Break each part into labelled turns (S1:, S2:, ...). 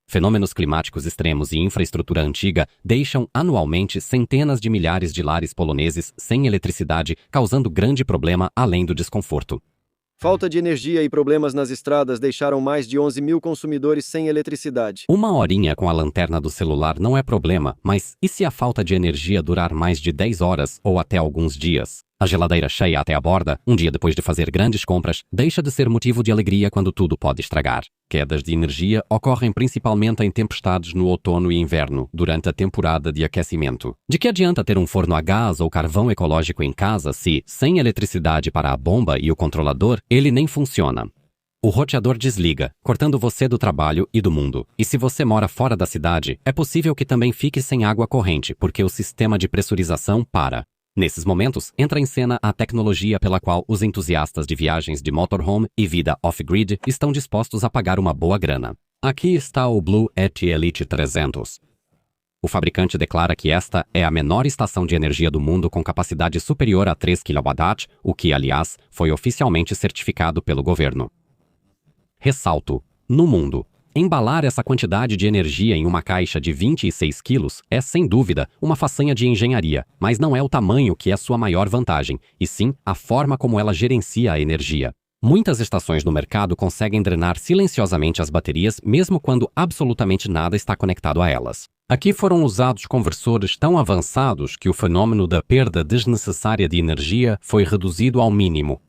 S1: Fenômenos climáticos extremos e infraestrutura antiga deixam anualmente centenas de milhares de lares poloneses sem eletricidade, causando grande problema além do desconforto.
S2: Falta de energia e problemas nas estradas deixaram mais de 11 mil consumidores sem eletricidade.
S1: Uma horinha com a lanterna do celular não é problema, mas e se a falta de energia durar mais de 10 horas ou até alguns dias? A geladeira cheia até a borda, um dia depois de fazer grandes compras, deixa de ser motivo de alegria quando tudo pode estragar. Quedas de energia ocorrem principalmente em tempestades no outono e inverno, durante a temporada de aquecimento. De que adianta ter um forno a gás ou carvão ecológico em casa se, sem eletricidade para a bomba e o controlador, ele nem funciona? O roteador desliga, cortando você do trabalho e do mundo. E se você mora fora da cidade, é possível que também fique sem água corrente, porque o sistema de pressurização para. Nesses momentos, entra em cena a tecnologia pela qual os entusiastas de viagens de motorhome e vida off-grid estão dispostos a pagar uma boa grana. Aqui está o Blue Yeti Elite 300. O fabricante declara que esta é a menor estação de energia do mundo com capacidade superior a 3 kW, o que, aliás, foi oficialmente certificado pelo governo. Ressalto: no mundo. Embalar essa quantidade de energia em uma caixa de 26 quilos é, sem dúvida, uma façanha de engenharia, mas não é o tamanho que é sua maior vantagem, e sim a forma como ela gerencia a energia. Muitas estações no mercado conseguem drenar silenciosamente as baterias mesmo quando absolutamente nada está conectado a elas. Aqui foram usados conversores tão avançados que o fenômeno da perda desnecessária de energia foi reduzido ao mínimo.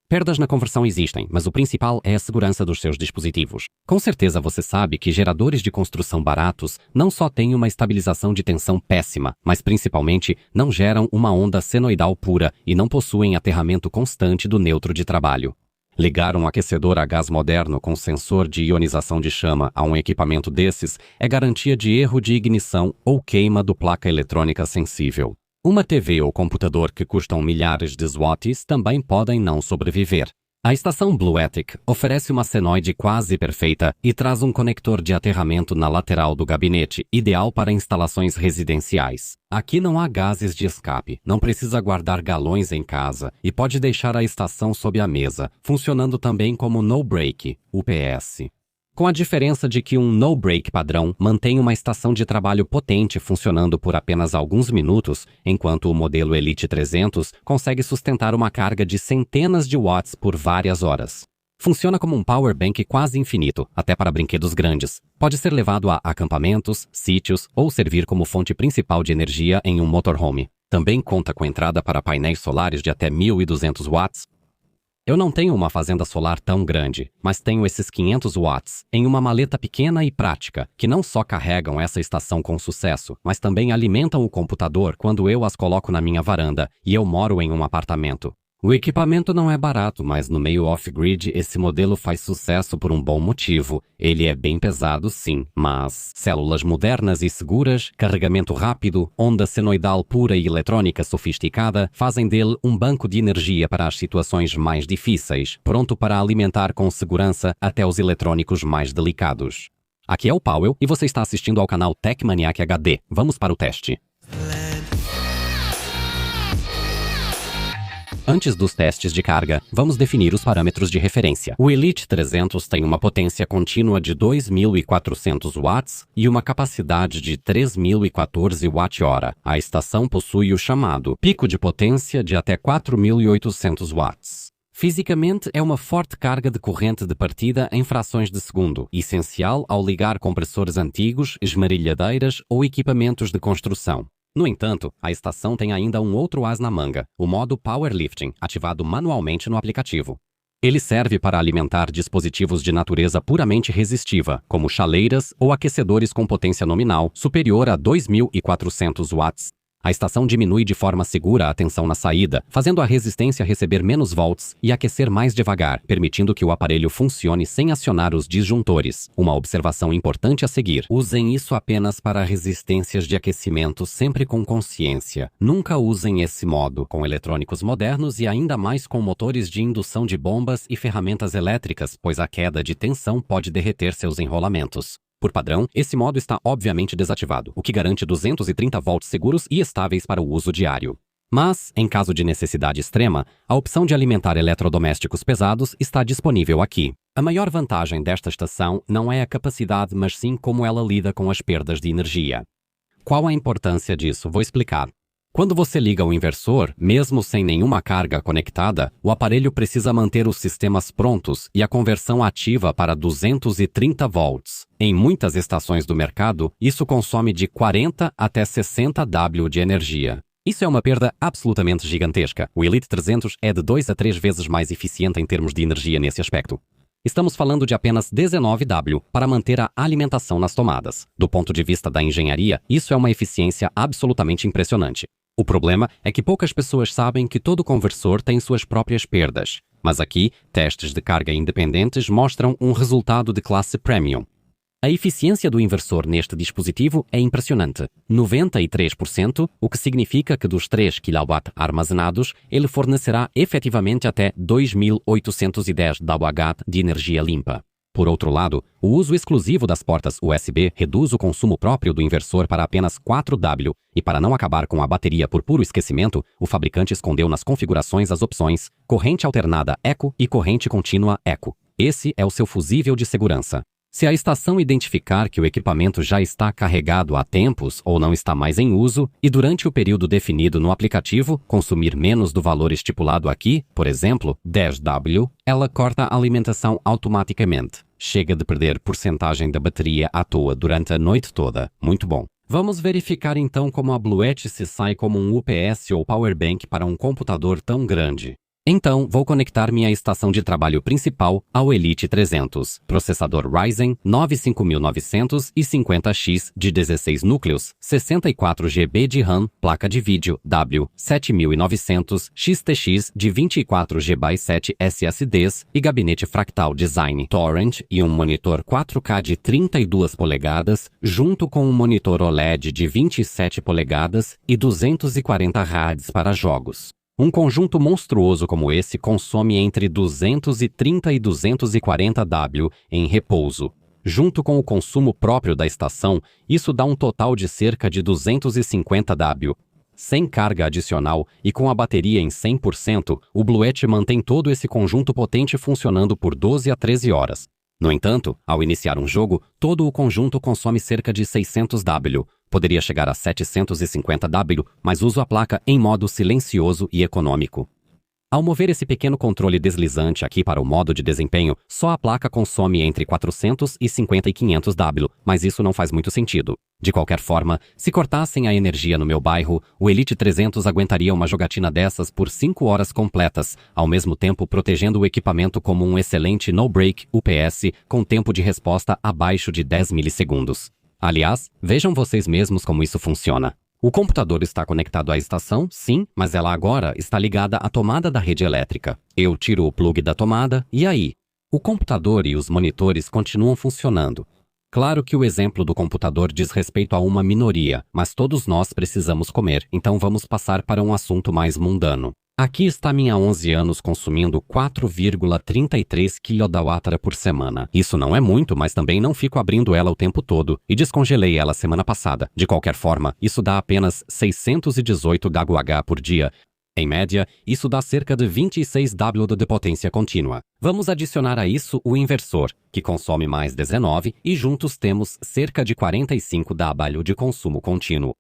S1: Perdas na conversão existem, mas o principal é a segurança dos seus dispositivos. Com certeza você sabe que geradores de construção baratos não só têm uma estabilização de tensão péssima, mas principalmente não geram uma onda senoidal pura e não possuem aterramento constante do neutro de trabalho. Ligar um aquecedor a gás moderno com sensor de ionização de chama a um equipamento desses é garantia de erro de ignição ou queima do placa eletrônica sensível. Uma TV ou computador que custam milhares de watts também podem não sobreviver. A estação Blue Yeti oferece uma senoide quase perfeita e traz um conector de aterramento na lateral do gabinete, ideal para instalações residenciais. Aqui não há gases de escape, não precisa guardar galões em casa e pode deixar a estação sob a mesa, funcionando também como no-break, UPS. Com a diferença de que um no-break padrão mantém uma estação de trabalho potente funcionando por apenas alguns minutos, enquanto o modelo Elite 300 consegue sustentar uma carga de centenas de watts por várias horas. Funciona como um power bank quase infinito, até para brinquedos grandes. Pode ser levado a acampamentos, sítios ou servir como fonte principal de energia em um motorhome. Também conta com entrada para painéis solares de até 1.200 watts. Eu não tenho uma fazenda solar tão grande, mas tenho esses 500 watts em uma maleta pequena e prática, que não só carregam essa estação com sucesso, mas também alimentam o computador quando eu as coloco na minha varanda e eu moro em um apartamento. O equipamento não é barato, mas no meio off-grid esse modelo faz sucesso por um bom motivo. Ele é bem pesado, sim, mas células modernas e seguras, carregamento rápido, onda senoidal pura e eletrônica sofisticada fazem dele um banco de energia para as situações mais difíceis, pronto para alimentar com segurança até os eletrônicos mais delicados. Aqui é o Powell e você está assistindo ao canal Tech Maniac HD. Vamos para o teste. Antes dos testes de carga, vamos definir os parâmetros de referência. O Elite 300 tem uma potência contínua de 2.400 watts e uma capacidade de 3.014 Wh. A estação possui o chamado pico de potência de até 4.800 watts. Fisicamente, é uma forte carga de corrente de partida em frações de segundo, essencial ao ligar compressores antigos, esmerilhadeiras ou equipamentos de construção. No entanto, a estação tem ainda um outro as na manga, o modo Powerlifting, ativado manualmente no aplicativo. Ele serve para alimentar dispositivos de natureza puramente resistiva, como chaleiras ou aquecedores com potência nominal superior a 2.400 watts. A estação diminui de forma segura a tensão na saída, fazendo a resistência receber menos volts e aquecer mais devagar, permitindo que o aparelho funcione sem acionar os disjuntores. Uma observação importante a seguir: usem isso apenas para resistências de aquecimento sempre com consciência. Nunca usem esse modo com eletrônicos modernos e ainda mais com motores de indução de bombas e ferramentas elétricas, pois a queda de tensão pode derreter seus enrolamentos. Por padrão, esse modo está obviamente desativado, o que garante 230 volts seguros e estáveis para o uso diário. Mas, em caso de necessidade extrema, a opção de alimentar eletrodomésticos pesados está disponível aqui. A maior vantagem desta estação não é a capacidade, mas sim como ela lida com as perdas de energia. Qual a importância disso? Vou explicar. Quando você liga o inversor, mesmo sem nenhuma carga conectada, o aparelho precisa manter os sistemas prontos e a conversão ativa para 230 volts. Em muitas estações do mercado, isso consome de 40 até 60 W de energia. Isso é uma perda absolutamente gigantesca. O Elite 300 é de 2 a 3 vezes mais eficiente em termos de energia nesse aspecto. Estamos falando de apenas 19 W para manter a alimentação nas tomadas. Do ponto de vista da engenharia, isso é uma eficiência absolutamente impressionante. O problema é que poucas pessoas sabem que todo conversor tem suas próprias perdas. Mas aqui, testes de carga independentes mostram um resultado de classe Premium. A eficiência do inversor neste dispositivo é impressionante, 93%, o que significa que dos 3 kW armazenados, ele fornecerá efetivamente até 2.810 kWh de energia limpa. Por outro lado, o uso exclusivo das portas USB reduz o consumo próprio do inversor para apenas 4 W, e para não acabar com a bateria por puro esquecimento, o fabricante escondeu nas configurações as opções corrente alternada Eco e corrente contínua Eco. Esse é o seu fusível de segurança. Se a estação identificar que o equipamento já está carregado há tempos ou não está mais em uso, e durante o período definido no aplicativo consumir menos do valor estipulado aqui, por exemplo, 10 W, ela corta a alimentação automaticamente. Chega de perder porcentagem da bateria à toa durante a noite toda. Muito bom. Vamos verificar então como a Bluette se sai como um UPS ou Powerbank para um computador tão grande. Então, vou conectar minha estação de trabalho principal ao Elite 300, processador Ryzen 95950X de 16 núcleos, 64 GB de RAM, placa de vídeo W7900 XTX de 24 GB 7 SSDs e gabinete Fractal Design Torrent e um monitor 4K de 32 polegadas, junto com um monitor OLED de 27 polegadas e 240 Hz para jogos. Um conjunto monstruoso como esse consome entre 230 e 240 W em repouso. Junto com o consumo próprio da estação, isso dá um total de cerca de 250 W. Sem carga adicional e com a bateria em 100%, o Bluette mantém todo esse conjunto potente funcionando por 12 a 13 horas. No entanto, ao iniciar um jogo, todo o conjunto consome cerca de 600 W. Poderia chegar a 750 W, mas uso a placa em modo silencioso e econômico. Ao mover esse pequeno controle deslizante aqui para o modo de desempenho, só a placa consome entre 450 e 500 W, mas isso não faz muito sentido. De qualquer forma, se cortassem a energia no meu bairro, o Elite 300 aguentaria uma jogatina dessas por 5 horas completas, ao mesmo tempo protegendo o equipamento como um excelente no-break UPS com tempo de resposta abaixo de 10 milissegundos. Aliás, vejam vocês mesmos como isso funciona. O computador está conectado à estação, sim, mas ela agora está ligada à tomada da rede elétrica. Eu tiro o plug da tomada e aí? O computador e os monitores continuam funcionando. Claro que o exemplo do computador diz respeito a uma minoria, mas todos nós precisamos comer, então vamos passar para um assunto mais mundano. Aqui está minha 11 anos consumindo 4,33 kWh por semana. Isso não é muito, mas também não fico abrindo ela o tempo todo e descongelei ela semana passada. De qualquer forma, isso dá apenas 618 kWh por dia. Em média, isso dá cerca de 26 W de potência contínua. Vamos adicionar a isso o inversor, que consome mais 19 e juntos temos cerca de 45 W de consumo contínuo.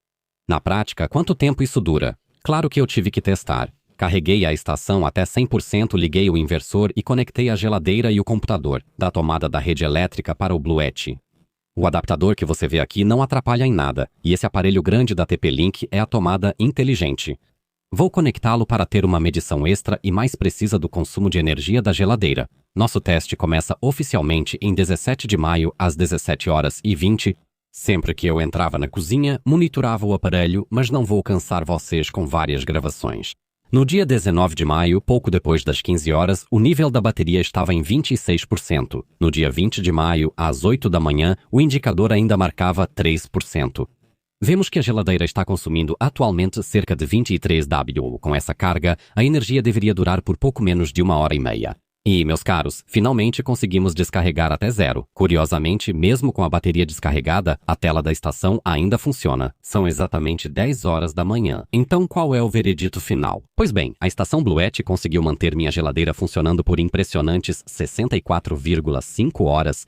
S1: Na prática, quanto tempo isso dura? Claro que eu tive que testar. Carreguei a estação até 100%, liguei o inversor e conectei a geladeira e o computador, da tomada da rede elétrica para o Bluette. O adaptador que você vê aqui não atrapalha em nada, e esse aparelho grande da TP-Link é a tomada inteligente. Vou conectá-lo para ter uma medição extra e mais precisa do consumo de energia da geladeira. Nosso teste começa oficialmente em 17 de maio às 17h20. Sempre que eu entrava na cozinha, monitorava o aparelho, mas não vou cansar vocês com várias gravações. No dia 19 de maio, pouco depois das 15 horas, o nível da bateria estava em 26%. No dia 20 de maio, às 8 da manhã, o indicador ainda marcava 3%. Vemos que a geladeira está consumindo atualmente cerca de 23 W. Com essa carga, a energia deveria durar por pouco menos de 1 hora e meia. E, meus caros, finalmente conseguimos descarregar até zero. Curiosamente, mesmo com a bateria descarregada, a tela da estação ainda funciona. São exatamente 10 horas da manhã. Então, qual é o veredito final? Pois bem, a estação Bluette conseguiu manter minha geladeira funcionando por impressionantes 64,5 horas,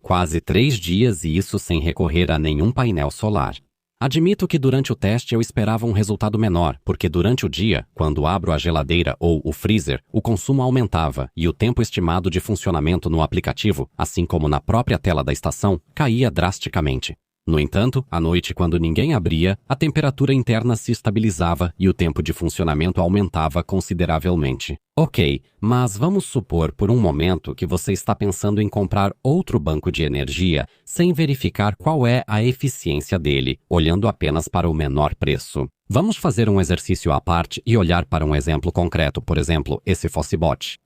S1: quase 3 dias, e isso sem recorrer a nenhum painel solar. Admito que durante o teste eu esperava um resultado menor, porque durante o dia, quando abro a geladeira ou o freezer, o consumo aumentava e o tempo estimado de funcionamento no aplicativo, assim como na própria tela da estação, caía drasticamente. No entanto, à noite, quando ninguém abria, a temperatura interna se estabilizava e o tempo de funcionamento aumentava consideravelmente. Ok, mas vamos supor por um momento que você está pensando em comprar outro banco de energia sem verificar qual é a eficiência dele, olhando apenas para o menor preço. Vamos fazer um exercício à parte e olhar para um exemplo concreto, por exemplo, esse Fossibot.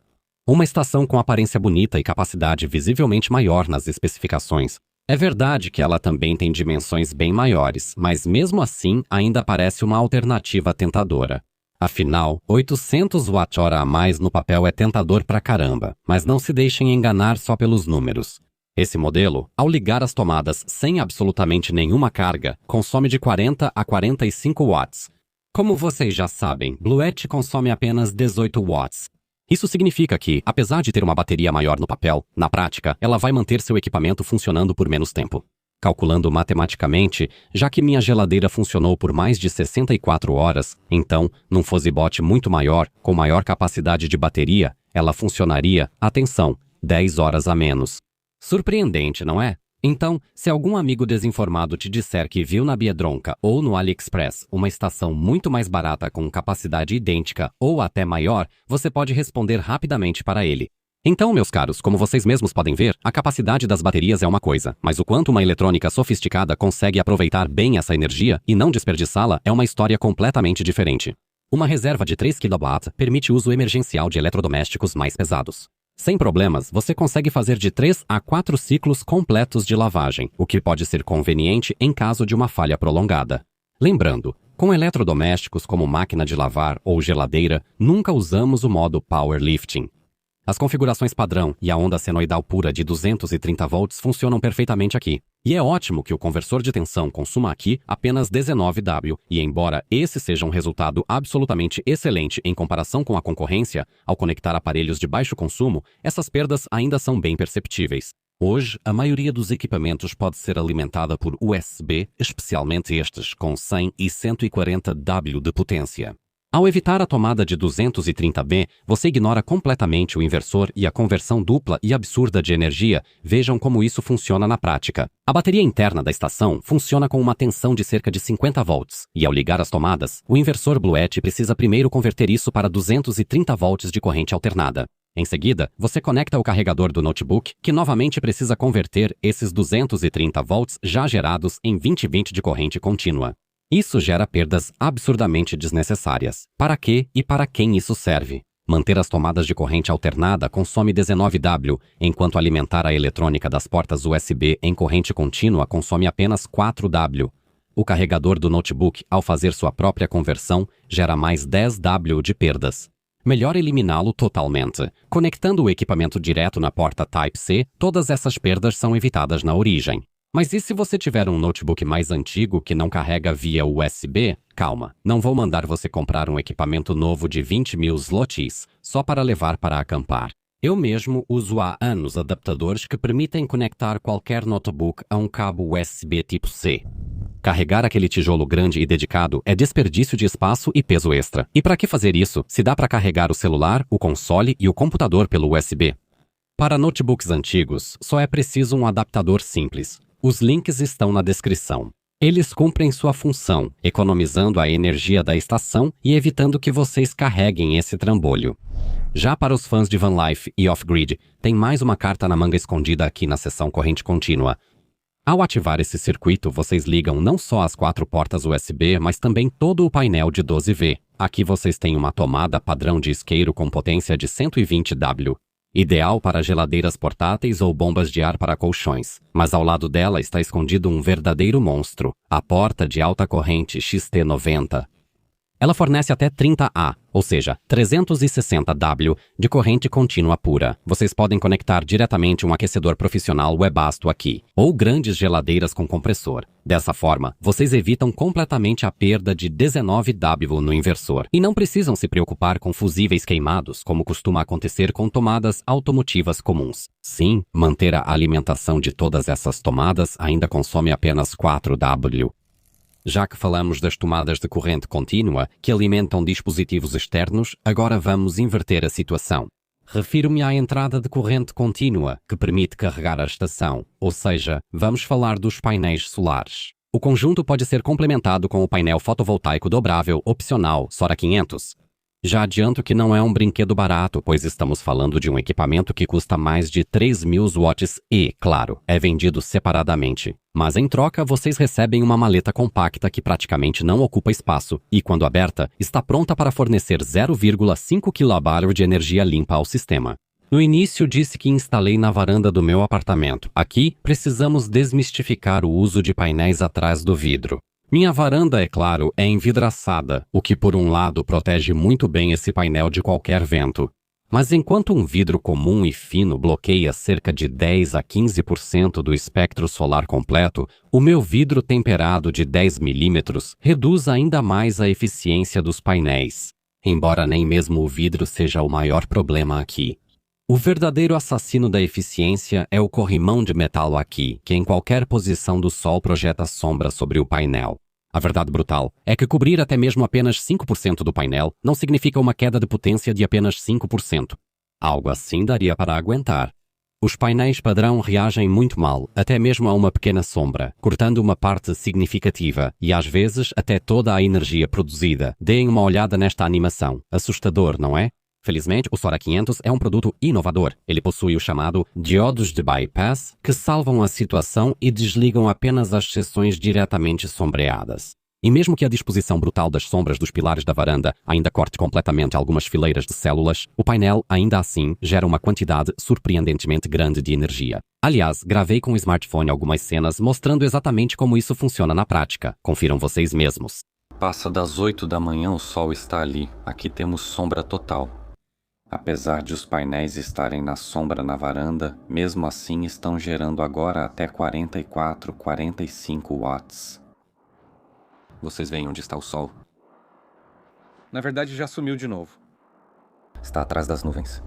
S1: Uma estação com aparência bonita e capacidade visivelmente maior nas especificações. É verdade que ela também tem dimensões bem maiores, mas mesmo assim ainda parece uma alternativa tentadora. Afinal, 800 Wh a mais no papel é tentador pra caramba, mas não se deixem enganar só pelos números. Esse modelo, ao ligar as tomadas sem absolutamente nenhuma carga, consome de 40 a 45 watts. Como vocês já sabem, Bluette consome apenas 18 watts. Isso significa que, apesar de ter uma bateria maior no papel, na prática, ela vai manter seu equipamento funcionando por menos tempo. Calculando matematicamente, já que minha geladeira funcionou por mais de 64 horas, então, num Fossibot muito maior, com maior capacidade de bateria, ela funcionaria, atenção, 10 horas a menos. Surpreendente, não é? Então, se algum amigo desinformado te disser que viu na Biedronka ou no AliExpress uma estação muito mais barata com capacidade idêntica ou até maior, você pode responder rapidamente para ele. Então, meus caros, como vocês mesmos podem ver, a capacidade das baterias é uma coisa, mas o quanto uma eletrônica sofisticada consegue aproveitar bem essa energia e não desperdiçá-la é uma história completamente diferente. Uma reserva de 3 kW permite o uso emergencial de eletrodomésticos mais pesados. Sem problemas, você consegue fazer de 3 a 4 ciclos completos de lavagem, o que pode ser conveniente em caso de uma falha prolongada. Lembrando, com eletrodomésticos como máquina de lavar ou geladeira, nunca usamos o modo Power Lifting. As configurações padrão e a onda senoidal pura de 230 volts funcionam perfeitamente aqui. E é ótimo que o conversor de tensão consuma aqui apenas 19 W, e embora esse seja um resultado absolutamente excelente em comparação com a concorrência, ao conectar aparelhos de baixo consumo, essas perdas ainda são bem perceptíveis. Hoje, a maioria dos equipamentos pode ser alimentada por USB, especialmente estes com 100 e 140 W de potência. Ao evitar a tomada de 230V, você ignora completamente o inversor e a conversão dupla e absurda de energia. Vejam como isso funciona na prática. A bateria interna da estação funciona com uma tensão de cerca de 50 volts, e ao ligar as tomadas, o inversor Bluette precisa primeiro converter isso para 230 volts de corrente alternada. Em seguida, você conecta o carregador do notebook, que novamente precisa converter esses 230 volts já gerados em 20/20 de corrente contínua. Isso gera perdas absurdamente desnecessárias. Para que e para quem isso serve? Manter as tomadas de corrente alternada consome 19 W, enquanto alimentar a eletrônica das portas USB em corrente contínua consome apenas 4 W. O carregador do notebook, ao fazer sua própria conversão, gera mais 10 W de perdas. Melhor eliminá-lo totalmente. Conectando o equipamento direto na porta Type-C, todas essas perdas são evitadas na origem. Mas e se você tiver um notebook mais antigo que não carrega via USB? Calma, não vou mandar você comprar um equipamento novo de 20.000 zlotys só para levar para acampar. Eu mesmo uso há anos adaptadores que permitem conectar qualquer notebook a um cabo USB tipo C. Carregar aquele tijolo grande e dedicado é desperdício de espaço e peso extra. E para que fazer isso, se dá para carregar o celular, o console e o computador pelo USB? Para notebooks antigos, só é preciso um adaptador simples. Os links estão na descrição. Eles cumprem sua função, economizando a energia da estação e evitando que vocês carreguem esse trambolho. Já para os fãs de van life e off-grid, tem mais uma carta na manga escondida aqui na seção corrente contínua. Ao ativar esse circuito, vocês ligam não só as 4 portas USB, mas também todo o painel de 12V. Aqui vocês têm uma tomada padrão de isqueiro com potência de 120 W. Ideal para geladeiras portáteis ou bombas de ar para colchões. Mas ao lado dela está escondido um verdadeiro monstro, a porta de alta corrente XT90. Ela fornece até 30 A, ou seja, 360 W de corrente contínua pura. Vocês podem conectar diretamente um aquecedor profissional Webasto aqui, ou grandes geladeiras com compressor. Dessa forma, vocês evitam completamente a perda de 19 W no inversor e não precisam se preocupar com fusíveis queimados, como costuma acontecer com tomadas automotivas comuns. Sim, manter a alimentação de todas essas tomadas ainda consome apenas 4 W. Já que falamos das tomadas de corrente contínua que alimentam dispositivos externos, agora vamos inverter a situação. Refiro-me à entrada de corrente contínua, que permite carregar a estação, ou seja, vamos falar dos painéis solares. O conjunto pode ser complementado com o painel fotovoltaico dobrável opcional Sora 500. Já adianto que não é um brinquedo barato, pois estamos falando de um equipamento que custa mais de 3.000 watts e, claro, é vendido separadamente. Mas em troca, vocês recebem uma maleta compacta que praticamente não ocupa espaço e, quando aberta, está pronta para fornecer 0,5 kWh de energia limpa ao sistema. No início disse que instalei na varanda do meu apartamento. Aqui, precisamos desmistificar o uso de painéis atrás do vidro. Minha varanda, é claro, é envidraçada, o que por um lado protege muito bem esse painel de qualquer vento. Mas enquanto um vidro comum e fino bloqueia cerca de 10 a 15% do espectro solar completo, o meu vidro temperado de 10 milímetros reduz ainda mais a eficiência dos painéis. Embora nem mesmo o vidro seja o maior problema aqui. O verdadeiro assassino da eficiência é o corrimão de metal aqui, que em qualquer posição do sol projeta sombra sobre o painel. A verdade brutal é que cobrir até mesmo apenas 5% do painel não significa uma queda de potência de apenas 5%. Algo assim daria para aguentar. Os painéis padrão reagem muito mal, até mesmo a uma pequena sombra, cortando uma parte significativa e às vezes até toda a energia produzida. Deem uma olhada nesta animação. Assustador, não é? Felizmente, o Sora 500 é um produto inovador. Ele possui o chamado diodos de bypass, que salvam a situação e desligam apenas as seções diretamente sombreadas. E mesmo que a disposição brutal das sombras dos pilares da varanda ainda corte completamente algumas fileiras de células, o painel, ainda assim, gera uma quantidade surpreendentemente grande de energia. Aliás, gravei com o smartphone algumas cenas mostrando exatamente como isso funciona na prática. Confiram vocês mesmos.
S3: Passa das 8 da manhã, o sol está ali. Aqui temos sombra total. Apesar de os painéis estarem na sombra na varanda, mesmo assim estão gerando agora até 44, 45 watts. Vocês veem onde está o sol?
S4: Na verdade, já sumiu de novo.
S3: Está atrás das nuvens.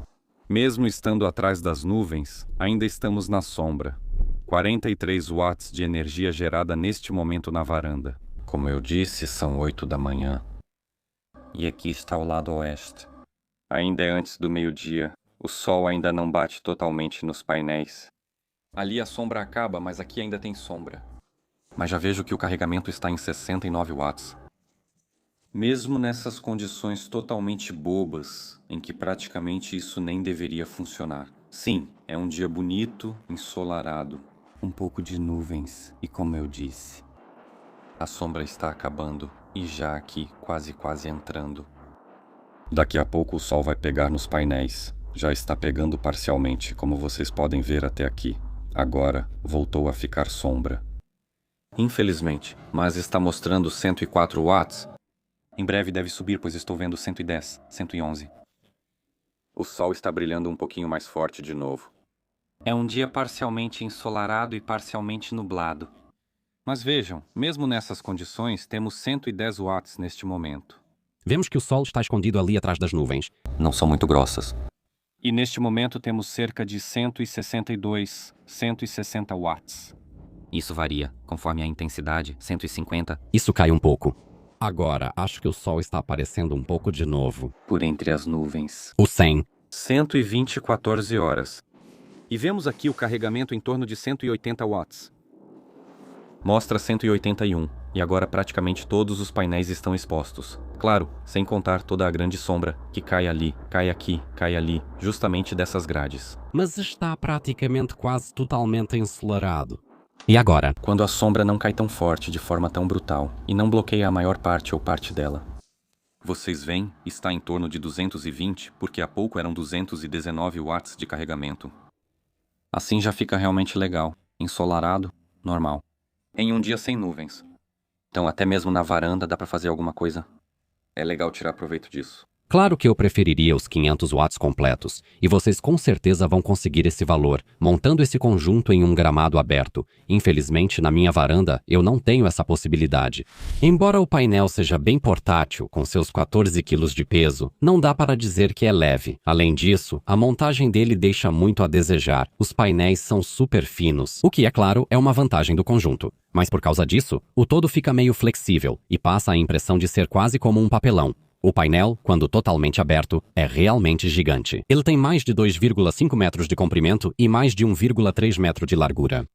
S4: Mesmo estando atrás das nuvens, ainda estamos na sombra. 43 watts de energia gerada neste momento na varanda.
S3: Como eu disse, são 8 da manhã. E aqui está o lado oeste. Ainda é antes do meio-dia. O sol ainda não bate totalmente nos painéis.
S4: Ali a sombra acaba, mas aqui ainda tem sombra.
S3: Mas já vejo que o carregamento está em 69 watts. Mesmo nessas condições totalmente bobas, em que praticamente isso nem deveria funcionar. Sim, é um dia bonito, ensolarado. Um pouco de nuvens, e como eu disse, a sombra está acabando, e já aqui, quase entrando. Daqui a pouco o sol vai pegar nos painéis. Já está pegando parcialmente, como vocês podem ver até aqui. Agora, voltou a ficar sombra. Infelizmente, mas está mostrando 104 watts. Em breve deve subir, pois estou vendo 110, 111. O sol está brilhando um pouquinho mais forte de novo. É um dia parcialmente ensolarado e parcialmente nublado. Mas vejam, mesmo nessas condições, temos 110 watts neste momento.
S1: Vemos que o sol está escondido ali atrás das nuvens.
S3: Não são muito grossas.
S4: E neste momento temos cerca de 162, 160 watts.
S3: Isso varia, conforme a intensidade, 150.
S1: Isso cai um pouco. Agora, acho que o sol está aparecendo um pouco de novo.
S3: Por entre as nuvens.
S1: O 100.
S4: 120, 14 horas. E vemos aqui o carregamento em torno de 180 watts.
S3: Mostra 181, e agora praticamente todos os painéis estão expostos. Claro, sem contar toda a grande sombra, que cai ali, cai aqui, cai ali, justamente dessas grades.
S1: Mas está praticamente quase totalmente ensolarado. E agora?
S3: Quando a sombra não cai tão forte, de forma tão brutal, e não bloqueia a maior parte ou parte dela.
S4: Vocês veem, está em torno de 220, porque há pouco eram 219 watts de carregamento.
S3: Assim já fica realmente legal, ensolarado, normal.
S4: Em um dia sem nuvens.
S3: Então até mesmo na varanda dá pra fazer alguma coisa. É legal tirar proveito disso.
S1: Claro que eu preferiria os 500 watts completos, e vocês com certeza vão conseguir esse valor, montando esse conjunto em um gramado aberto. Infelizmente, na minha varanda, eu não tenho essa possibilidade. Embora o painel seja bem portátil, com seus 14 kg de peso, não dá para dizer que é leve. Além disso, a montagem dele deixa muito a desejar. Os painéis são super finos, o que, é claro, é uma vantagem do conjunto. Mas por causa disso, o todo fica meio flexível e passa a impressão de ser quase como um papelão. O painel, quando totalmente aberto, é realmente gigante. Ele tem mais de 2,5 metros de comprimento e mais de 1,3 metro de largura.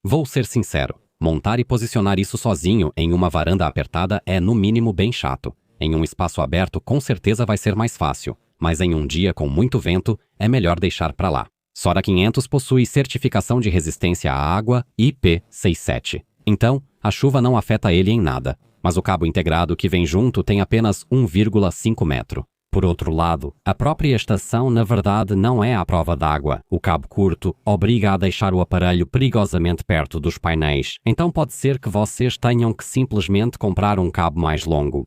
S1: Vou ser sincero, montar e posicionar isso sozinho em uma varanda apertada é no mínimo bem chato. Em um espaço aberto com certeza vai ser mais fácil, mas em um dia com muito vento é melhor deixar para lá. Sora 500 possui certificação de resistência à água IP67. Então, a chuva não afeta ele em nada. Mas o cabo integrado que vem junto tem apenas 1,5 metro. Por outro lado, a própria estação na verdade não é à prova d'água. O cabo curto obriga a deixar o aparelho perigosamente perto dos painéis, então pode ser que vocês tenham que simplesmente comprar um cabo mais longo.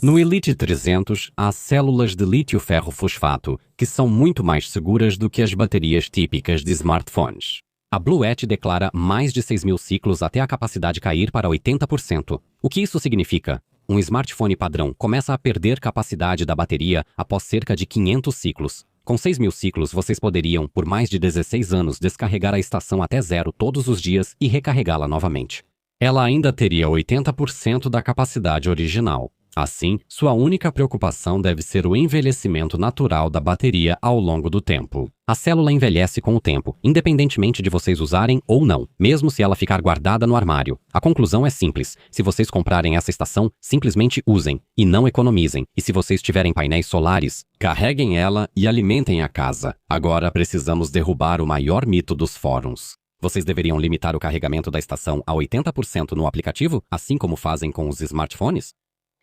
S1: No Elite 300 há células de lítio-ferro-fosfato, que são muito mais seguras do que as baterias típicas de smartphones. A Bluette declara mais de 6.000 ciclos até a capacidade cair para 80%. O que isso significa? Um smartphone padrão começa a perder capacidade da bateria após cerca de 500 ciclos. Com 6.000 ciclos, vocês poderiam, por mais de 16 anos, descarregar a estação até zero todos os dias e recarregá-la novamente. Ela ainda teria 80% da capacidade original. Assim, sua única preocupação deve ser o envelhecimento natural da bateria ao longo do tempo. A célula envelhece com o tempo, independentemente de vocês usarem ou não, mesmo se ela ficar guardada no armário. A conclusão é simples: se vocês comprarem essa estação, simplesmente usem e não economizem. E se vocês tiverem painéis solares, carreguem ela e alimentem a casa. Agora precisamos derrubar o maior mito dos fóruns. Vocês deveriam limitar o carregamento da estação a 80% no aplicativo, assim como fazem com os smartphones?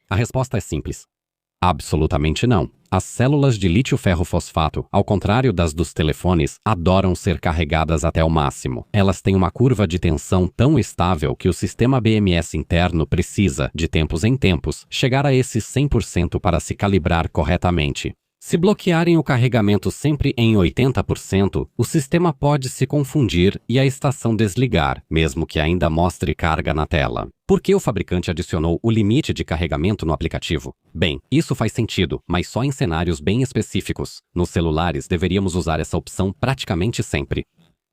S1: A resposta é simples. Absolutamente não. As células de lítio-ferro-fosfato, ao contrário das dos telefones, adoram ser carregadas até o máximo. Elas têm uma curva de tensão tão estável que o sistema BMS interno precisa, de tempos em tempos, chegar a esse 100% para se calibrar corretamente. Se bloquearem o carregamento sempre em 80%, o sistema pode se confundir e a estação desligar, mesmo que ainda mostre carga na tela. Por que o fabricante adicionou o limite de carregamento no aplicativo? Bem, isso faz sentido, mas só em cenários bem específicos. Nos celulares, deveríamos usar essa opção praticamente sempre.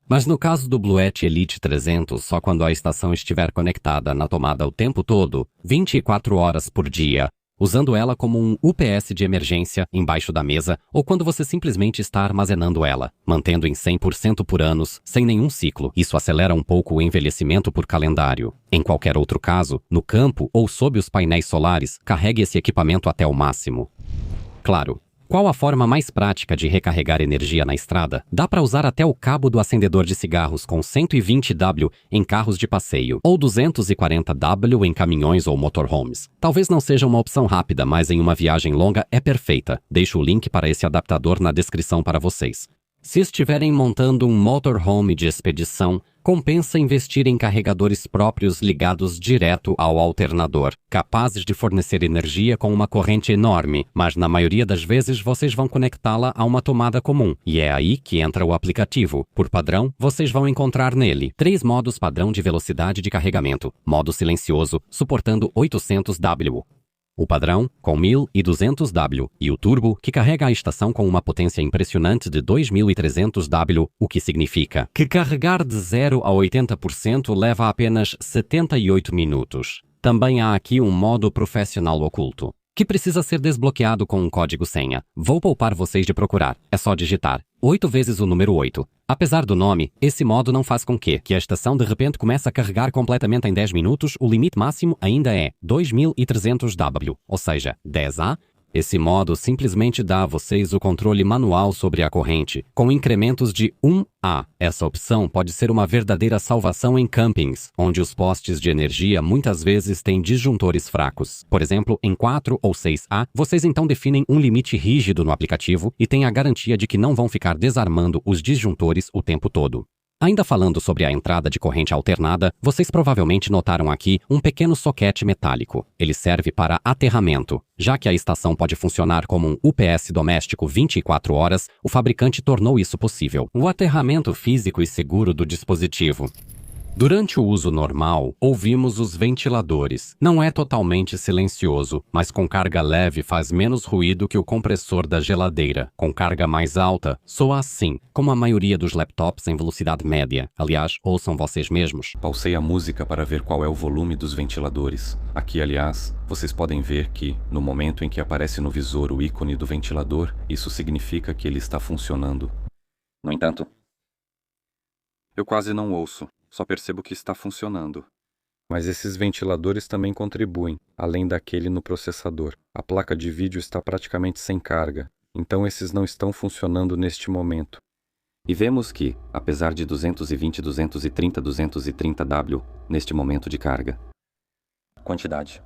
S1: Mas no caso do Bluette Elite 300, só quando a estação estiver conectada na tomada o tempo todo, 24 horas por dia, usando ela como um UPS de emergência embaixo da mesa ou quando você simplesmente está armazenando ela, mantendo em 100% por anos, sem nenhum ciclo. Isso acelera um pouco o envelhecimento por calendário. Em qualquer outro caso, no campo ou sob os painéis solares, carregue esse equipamento até o máximo. Claro. Qual a forma mais prática de recarregar energia na estrada? Dá para usar até o cabo do acendedor de cigarros com 120W em carros de passeio ou 240W em caminhões ou motorhomes. Talvez não seja uma opção rápida, mas em uma viagem longa é perfeita. Deixo o link para esse adaptador na descrição para vocês. Se estiverem montando um motorhome de expedição, compensa investir em carregadores próprios ligados direto ao alternador, capazes de fornecer energia com uma corrente enorme, mas na maioria das vezes vocês vão conectá-la a uma tomada comum, e é aí que entra o aplicativo. Por padrão, vocês vão encontrar nele 3 modos padrão de velocidade de carregamento: modo silencioso, suportando 800W. O padrão, com 1.200W, e o turbo, que carrega a estação com uma potência impressionante de 2.300W, o que significa que carregar de 0 a 80% leva apenas 78 minutos. Também há aqui um modo profissional oculto, que precisa ser desbloqueado com um código-senha. Vou poupar vocês de procurar. É só digitar 8 vezes o número 8. Apesar do nome, esse modo não faz com que a estação de repente comece a carregar completamente em 10 minutos. O limite máximo ainda é 2.300W, ou seja, 10A. Esse modo simplesmente dá a vocês o controle manual sobre a corrente, com incrementos de 1A. Essa opção pode ser uma verdadeira salvação em campings, onde os postes de energia muitas vezes têm disjuntores fracos. Por exemplo, em 4 ou 6A, vocês então definem um limite rígido no aplicativo e têm a garantia de que não vão ficar desarmando os disjuntores o tempo todo. Ainda falando sobre a entrada de corrente alternada, vocês provavelmente notaram aqui um pequeno soquete metálico. Ele serve para aterramento. Já que a estação pode funcionar como um UPS doméstico 24 horas, o fabricante tornou isso possível. O aterramento físico e seguro do dispositivo. Durante o uso normal, ouvimos os ventiladores. Não é totalmente silencioso, mas com carga leve faz menos ruído que o compressor da geladeira. Com carga mais alta, soa assim, como a maioria dos laptops em velocidade média. Aliás, ouçam vocês mesmos.
S4: Pausei a música para ver qual é o volume dos ventiladores. Aqui, aliás, vocês podem ver que, no momento em que aparece no visor o ícone do ventilador, isso significa que ele está funcionando.
S3: No entanto, eu quase não ouço. Só percebo que está funcionando.
S4: Mas esses ventiladores também contribuem, além daquele no processador. A placa de vídeo está praticamente sem carga, então esses não estão funcionando neste momento.
S3: E vemos que, apesar de 220, 230, 230 W neste momento de carga. Quantidade.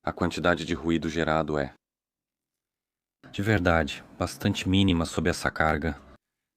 S3: A quantidade de ruído gerado é, de verdade, bastante mínima sob essa carga.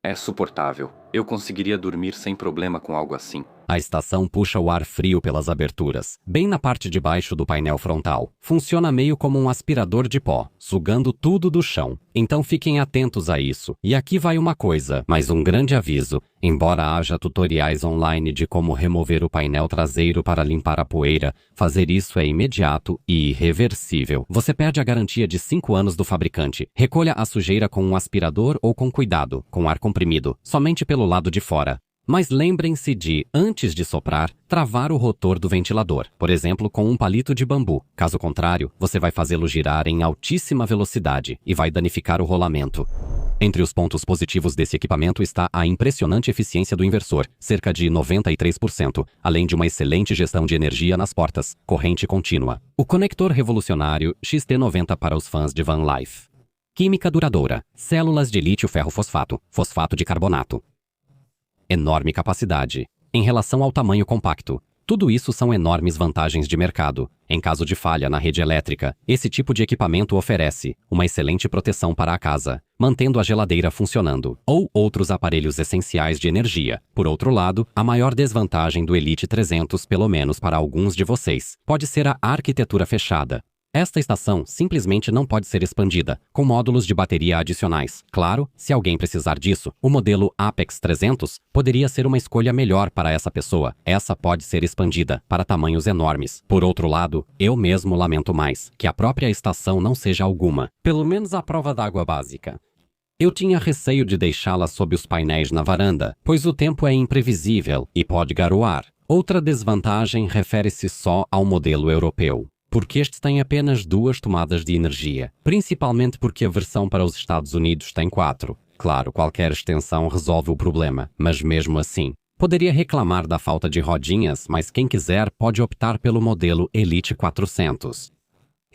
S3: É suportável. Eu conseguiria dormir sem problema com algo assim.
S1: A estação puxa o ar frio pelas aberturas, bem na parte de baixo do painel frontal. Funciona meio como um aspirador de pó, sugando tudo do chão. Então fiquem atentos a isso. E aqui vai uma coisa, mais um grande aviso. Embora haja tutoriais online de como remover o painel traseiro para limpar a poeira, fazer isso é imediato e irreversível. Você perde a garantia de 5 anos do fabricante. Recolha a sujeira com um aspirador ou com cuidado, com ar comprimido, somente pelo lado de fora. Mas lembrem-se de, antes de soprar, travar o rotor do ventilador, por exemplo, com um palito de bambu. Caso contrário, você vai fazê-lo girar em altíssima velocidade e vai danificar o rolamento. Entre os pontos positivos desse equipamento está a impressionante eficiência do inversor, cerca de 93%, além de uma excelente gestão de energia nas portas, corrente contínua. O conector revolucionário XT90 para os fãs de van life. Química duradoura, células de lítio-ferro-fosfato, fosfato de carbonato. Enorme capacidade. Em relação ao tamanho compacto. Tudo isso são enormes vantagens de mercado. Em caso de falha na rede elétrica, esse tipo de equipamento oferece uma excelente proteção para a casa, mantendo a geladeira funcionando, ou outros aparelhos essenciais de energia. Por outro lado, a maior desvantagem do Elite 300, pelo menos para alguns de vocês, pode ser a arquitetura fechada. Esta estação simplesmente não pode ser expandida, com módulos de bateria adicionais. Claro, se alguém precisar disso, o modelo Apex 300 poderia ser uma escolha melhor para essa pessoa. Essa pode ser expandida para tamanhos enormes. Por outro lado, eu mesmo lamento mais que a própria estação não seja alguma, pelo menos a prova d'água básica. Eu tinha receio de deixá-la sob os painéis na varanda, pois o tempo é imprevisível e pode garoar. Outra desvantagem refere-se só ao modelo europeu, porque este tem apenas 2 tomadas de energia, principalmente porque a versão para os Estados Unidos tem 4. Claro, qualquer extensão resolve o problema, mas mesmo assim. Poderia reclamar da falta de rodinhas, mas quem quiser pode optar pelo modelo Elite 400.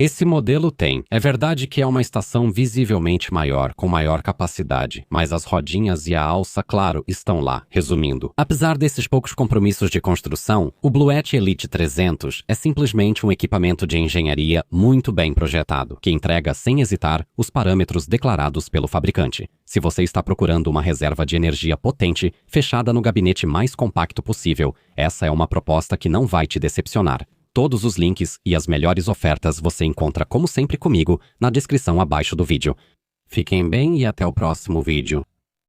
S1: Esse modelo tem. É verdade que é uma estação visivelmente maior, com maior capacidade, mas as rodinhas e a alça, claro, estão lá. Resumindo, apesar desses poucos compromissos de construção, o Bluette Elite 300 é simplesmente um equipamento de engenharia muito bem projetado, que entrega sem hesitar os parâmetros declarados pelo fabricante. Se você está procurando uma reserva de energia potente, fechada no gabinete mais compacto possível, essa é uma proposta que não vai te decepcionar. Todos os links e as melhores ofertas você encontra, como sempre, comigo, na descrição abaixo do vídeo. Fiquem bem e até o próximo vídeo.